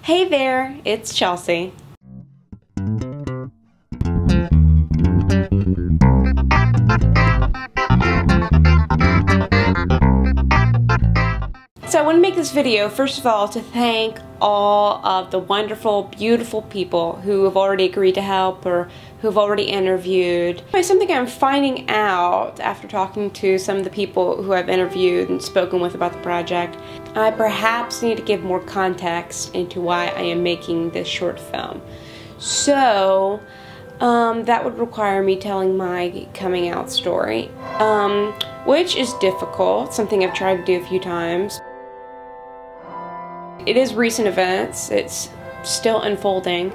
Hey there, it's Chelsea. So I want to make this video, first of all, to thank all of the wonderful, beautiful people who have already agreed to help or who have already interviewed. Something I'm finding out after talking to some of the people who I've interviewed and spoken with about the project, I perhaps need to give more context into why I am making this short film. So, that would require me telling my coming out story, which is difficult, something I've tried to do a few times. It is recent events, it's still unfolding,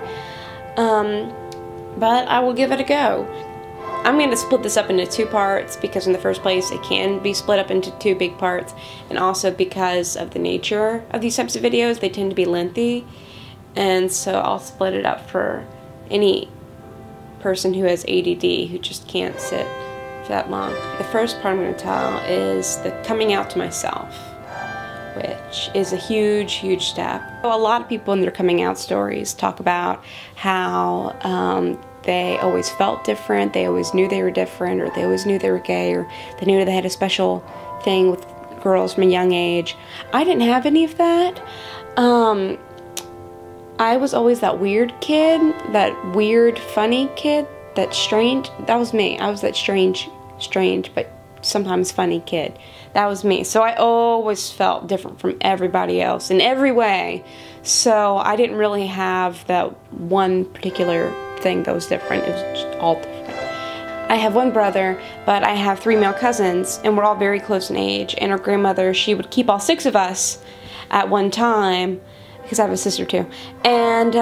but I will give it a go. I'm going to split this up into two parts because in the first place it can be split up into two big parts, and also because of the nature of these types of videos, they tend to be lengthy, and so I'll split it up for any person who has ADD who just can't sit for that long. The first part I'm going to tell is the coming out to myself, which is a huge, huge step. A lot of people in their coming out stories talk about how they always felt different, they always knew they were different, or they always knew they were gay, or they knew they had a special thing with girls from a young age. I didn't have any of that. I was always that weird kid, that weird, funny kid, that strange. That was me. I was that strange, but sometimes funny kid. That was me. So I always felt different from everybody else in every way. So I didn't really have that one particular thing that was different. It was just all different. I have one brother, but I have 3 male cousins, and we're all very close in age. And our grandmother, she would keep all 6 of us at one time, because I have a sister too. And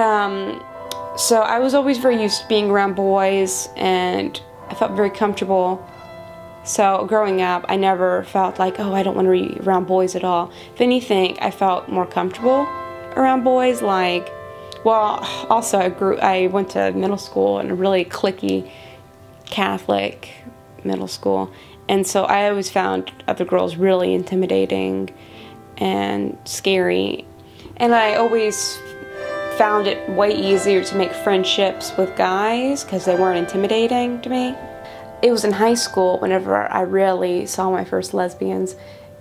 so I was always very used to being around boys, and I felt very comfortable. So growing up, I never felt like, oh, I don't want to be around boys at all. If anything, I felt more comfortable around boys. Like, well, also I went to middle school in a really cliquey Catholic middle school, and so I always found other girls really intimidating and scary. And I always found it way easier to make friendships with guys because they weren't intimidating to me. It was in high school whenever I really saw my first lesbians,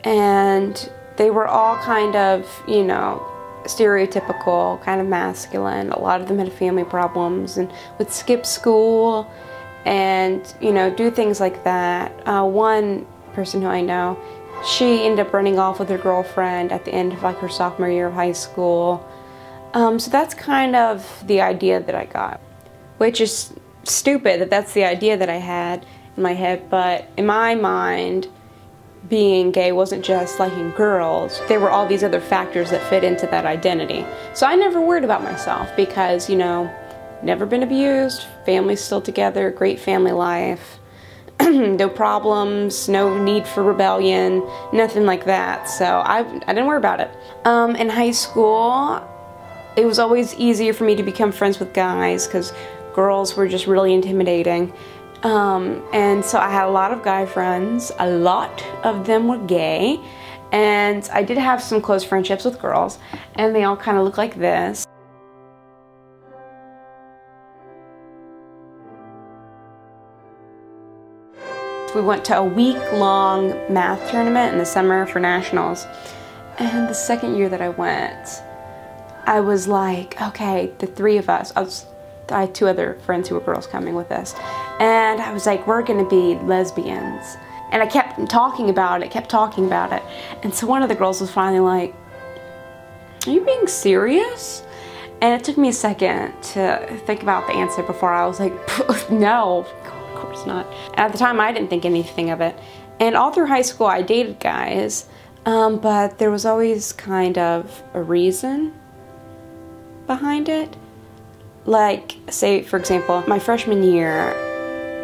and they were all kind of, you know, stereotypical, kind of masculine. A lot of them had family problems and would skip school and, you know, do things like that. One person who I know, she ended up running off with her girlfriend at the end of like her sophomore year of high school. So that's kind of the idea that I got, which is stupid that that's the idea that I had in my head, but in my mind, being gay wasn't just liking girls. There were all these other factors that fit into that identity. So I never worried about myself because, you know, never been abused, family's still together, great family life, no problems, no need for rebellion, nothing like that. So I didn't worry about it. In high school, it was always easier for me to become friends with guys because girls were just really intimidating. And so I had a lot of guy friends. A lot of them were gay. And I did have some close friendships with girls, and they all kind of look like this. We went to a week-long math tournament in the summer for nationals. And the second year that I went, I was like, okay, the 3 of us, I had 2 other friends who were girls coming with us, and I was like, we're gonna be lesbians. And I kept talking about it, and so one of the girls was finally like, are you being serious? And it took me a second to think about the answer before I was like, no, of course not. And at the time I didn't think anything of it. And all through high school I dated guys, but there was always kind of a reason behind it. Like, say, for example, my freshman year,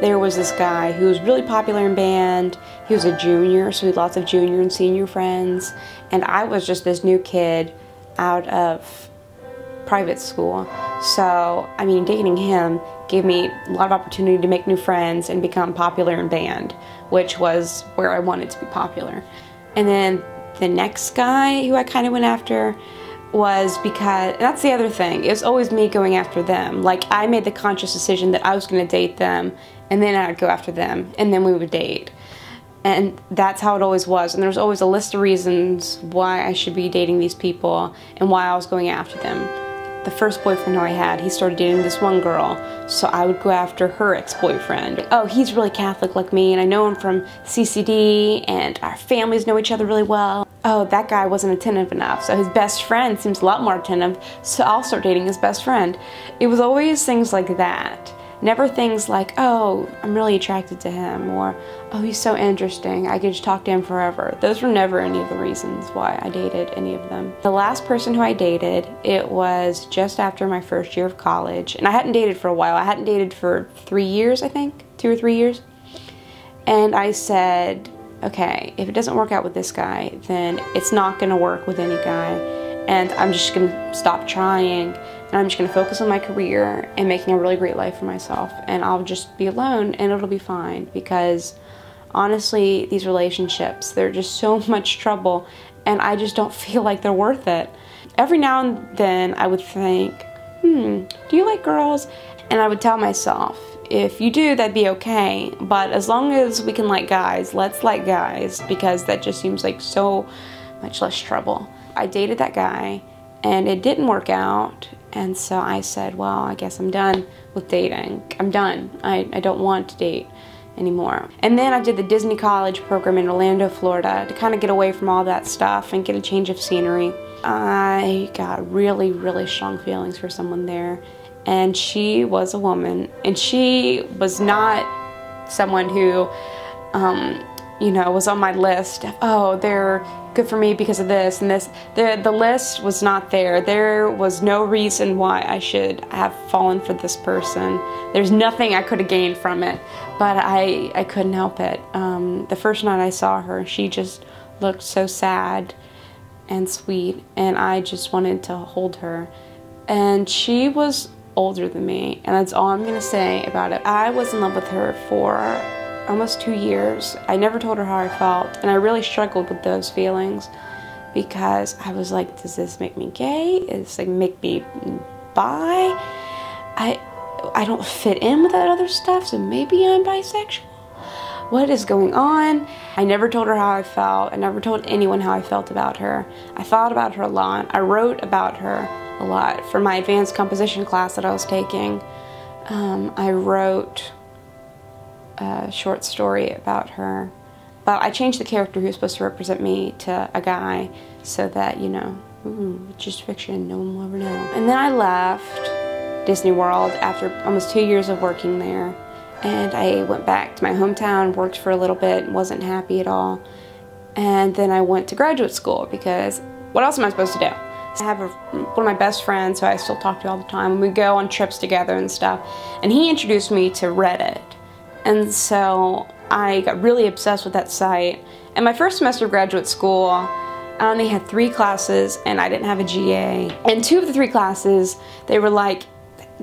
there was this guy who was really popular in band. He was a junior, so he had lots of junior and senior friends. And I was just this new kid out of private school. So, I mean, dating him gave me a lot of opportunity to make new friends and become popular in band, which was where I wanted to be popular. And then the next guy who I kind of went after was because, and that's the other thing, it was always me going after them. Like, I made the conscious decision that I was going to date them, and then I'd go after them, and then we would date. And that's how it always was. And there was always a list of reasons why I should be dating these people and why I was going after them. The first boyfriend who I had, he started dating this one girl, so I would go after her ex-boyfriend. Oh, he's really Catholic like me, and I know him from CCD, and our families know each other really well. Oh, that guy wasn't attentive enough, so his best friend seems a lot more attentive, so I'll start dating his best friend. It was always things like that. Never things like, oh, I'm really attracted to him, or, oh, he's so interesting, I could just talk to him forever. Those were never any of the reasons why I dated any of them. The last person who I dated, it was just after my first year of college, and I hadn't dated for a while. I hadn't dated for 3 years, I think, 2 or 3 years. And I said, okay, if it doesn't work out with this guy, then it's not gonna work with any guy, and I'm just gonna stop trying. And I'm just going to focus on my career and making a really great life for myself. And I'll just be alone and it'll be fine. Because honestly, these relationships, they're just so much trouble. And I just don't feel like they're worth it. Every now and then I would think, do you like girls? And I would tell myself, if you do, that'd be okay. But as long as we can like guys, let's like guys. Because that just seems like so much less trouble. I dated that guy and it didn't work out. And so I said, well, I guess I'm done with dating. I'm done. I don't want to date anymore. And then I did the Disney College program in Orlando, Florida to kind of get away from all that stuff and get a change of scenery. I got really, really strong feelings for someone there. And she was a woman. And she was not someone who, you know, was on my list of, oh, they're good for me because of this and this. The list was not there. There was no reason why I should have fallen for this person. There's nothing I could have gained from it, but I couldn't help it. The first night I saw her, she just looked so sad and sweet, and I just wanted to hold her. And she was older than me, and that's all I'm gonna say about it. I was in love with her for almost 2 years. I never told her how I felt, and I really struggled with those feelings because I was like, does this make me gay? Does this like make me bi? I don't fit in with that other stuff, so maybe I'm bisexual. What is going on? I never told her how I felt. I never told anyone how I felt about her. I thought about her a lot. I wrote about her a lot. For my advanced composition class that I was taking, I wrote a short story about her, but I changed the character who was supposed to represent me to a guy so that, you know, it's just fiction, no one will ever know. And then I left Disney World after almost 2 years of working there, and I went back to my hometown, worked for a little bit, wasn't happy at all, and then I went to graduate school because what else am I supposed to do? I have one of my best friends who I still talk to all the time, and we go on trips together and stuff, and he introduced me to Reddit. And so I got really obsessed with that site. And my first semester of graduate school, I only had 3 classes and I didn't have a GA. And 2 of the 3 classes, they were like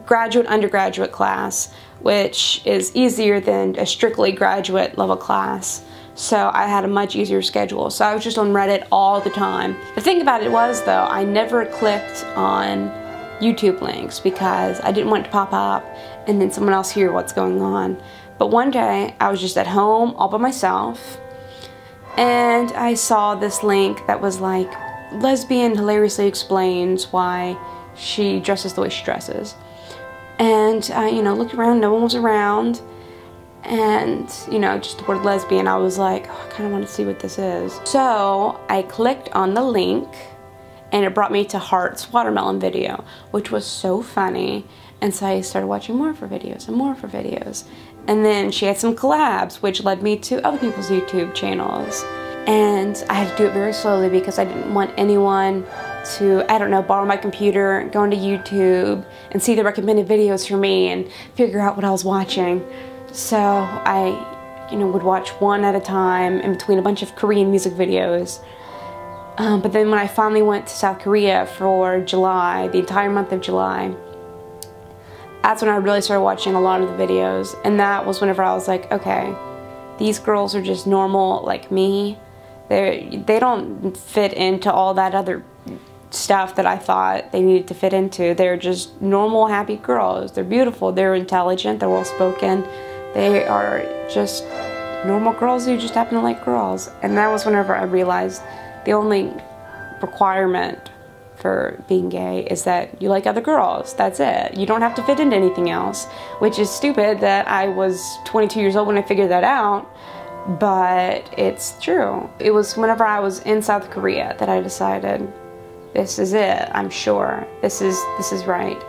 graduate, undergraduate class, which is easier than a strictly graduate level class. So I had a much easier schedule. So I was just on Reddit all the time. The thing about it was though, I never clicked on YouTube links because I didn't want it to pop up and then someone else hear what's going on. But one day, I was just at home all by myself, and I saw this link that was like, lesbian hilariously explains why she dresses the way she dresses. And I, you know, looked around, no one was around, and, you know, just the word lesbian, I was like, oh, I kind of want to see what this is. So I clicked on the link, and it brought me to Heart's watermelon video, which was so funny. And so I started watching more of her videos and more of her videos. And then she had some collabs, which led me to other people's YouTube channels. And I had to do it very slowly because I didn't want anyone to, I don't know, borrow my computer, go into YouTube, and see the recommended videos for me and figure out what I was watching. So I, you know, would watch one at a time in between a bunch of Korean music videos. But then when I finally went to South Korea for July, the entire month of July, that's when I really started watching a lot of the videos. And that was whenever I was like, okay, these girls are just normal like me. They don't fit into all that other stuff that I thought they needed to fit into. They're just normal, happy girls. They're beautiful. They're intelligent. They're well-spoken. They are just normal girls who just happen to like girls. And that was whenever I realized the only requirement for being gay is that you like other girls. That's it. You don't have to fit into anything else, which is stupid that I was 22 years old when I figured that out, but it's true. It was whenever I was in South Korea that I decided, this is it. I'm sure this is right.